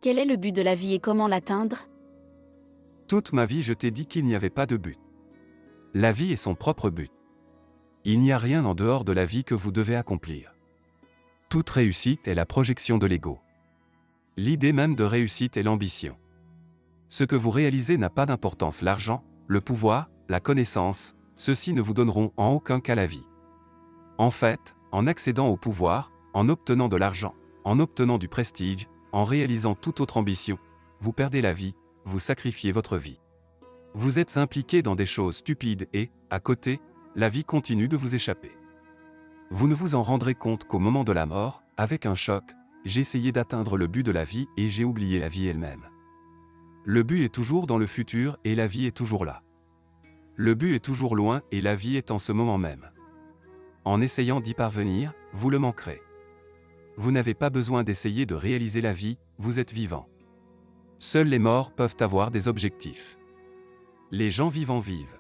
Quel est le but de la vie et comment l'atteindre? Toute ma vie je t'ai dit qu'il n'y avait pas de but. La vie est son propre but. Il n'y a rien en dehors de la vie que vous devez accomplir. Toute réussite est la projection de l'ego. L'idée même de réussite est l'ambition. Ce que vous réalisez n'a pas d'importance. L'argent, le pouvoir, la connaissance, ceux-ci ne vous donneront en aucun cas la vie. En fait, en accédant au pouvoir, en obtenant de l'argent, en obtenant du prestige, en réalisant toute autre ambition, vous perdez la vie, vous sacrifiez votre vie. Vous êtes impliqué dans des choses stupides et, à côté, la vie continue de vous échapper. Vous ne vous en rendrez compte qu'au moment de la mort, avec un choc, j'ai essayé d'atteindre le but de la vie et j'ai oublié la vie elle-même. Le but est toujours dans le futur et la vie est toujours là. Le but est toujours loin et la vie est en ce moment même. En essayant d'y parvenir, vous le manquerez. Vous n'avez pas besoin d'essayer de réaliser la vie, vous êtes vivant. Seuls les morts peuvent avoir des objectifs. Les gens vivants vivent.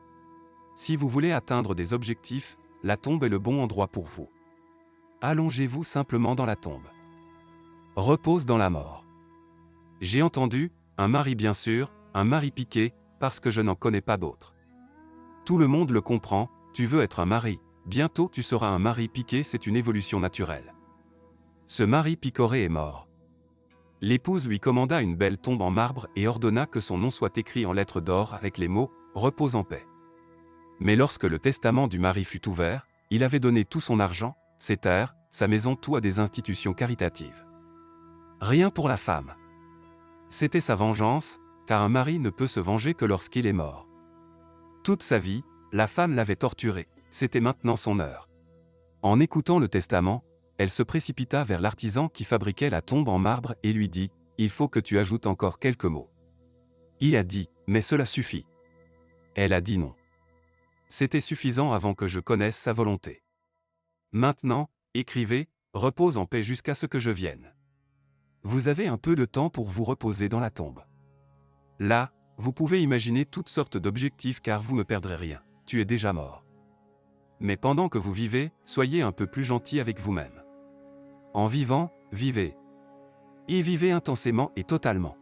Si vous voulez atteindre des objectifs, la tombe est le bon endroit pour vous. Allongez-vous simplement dans la tombe. Repose dans la mort. J'ai entendu, un mari bien sûr, un mari piqué, parce que je n'en connais pas d'autre. Tout le monde le comprend, tu veux être un mari, bientôt tu seras un mari piqué, c'est une évolution naturelle. Ce mari picoré est mort. L'épouse lui commanda une belle tombe en marbre et ordonna que son nom soit écrit en lettres d'or avec les mots « Repose en paix ». Mais lorsque le testament du mari fut ouvert, il avait donné tout son argent, ses terres, sa maison, tout à des institutions caritatives. Rien pour la femme. C'était sa vengeance, car un mari ne peut se venger que lorsqu'il est mort. Toute sa vie, la femme l'avait torturé, c'était maintenant son heure. En écoutant le testament, elle se précipita vers l'artisan qui fabriquait la tombe en marbre et lui dit « Il faut que tu ajoutes encore quelques mots. » Il a dit « Mais cela suffit. » Elle a dit non. C'était suffisant avant que je connaisse sa volonté. Maintenant, écrivez, repose en paix jusqu'à ce que je vienne. Vous avez un peu de temps pour vous reposer dans la tombe. Là, vous pouvez imaginer toutes sortes d'objectifs car vous ne perdrez rien, tu es déjà mort. Mais pendant que vous vivez, soyez un peu plus gentil avec vous-même. En vivant, vivez. Et vivez intensément et totalement.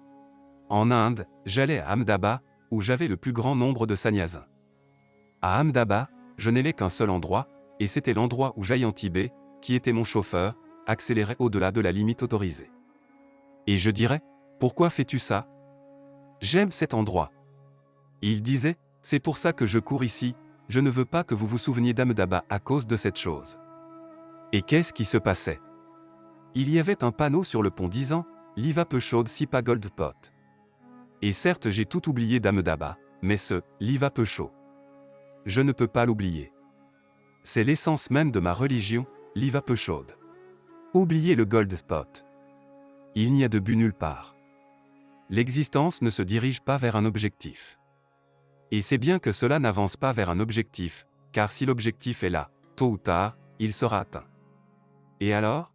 En Inde, j'allais à Ahmedabad, où j'avais le plus grand nombre de sannyasins. À Ahmedabad, je n'allais qu'un seul endroit, et c'était l'endroit où Jayant Tibet, qui était mon chauffeur, accélérait au-delà de la limite autorisée. Et je dirais, pourquoi fais-tu ça? J'aime cet endroit. Il disait, c'est pour ça que je cours ici, je ne veux pas que vous vous souveniez d'Ahmedabad à cause de cette chose. Et qu'est-ce qui se passait? Il y avait un panneau sur le pont disant « Liva peu chaude si pas gold pot ». Et certes j'ai tout oublié d'Ahmedabad, mais ce « Liva peu chaud ». Je ne peux pas l'oublier. C'est l'essence même de ma religion, Liva peu chaude. Oubliez le gold pot. Il n'y a de but nulle part. L'existence ne se dirige pas vers un objectif. Et c'est bien que cela n'avance pas vers un objectif, car si l'objectif est là, tôt ou tard, il sera atteint. Et alors?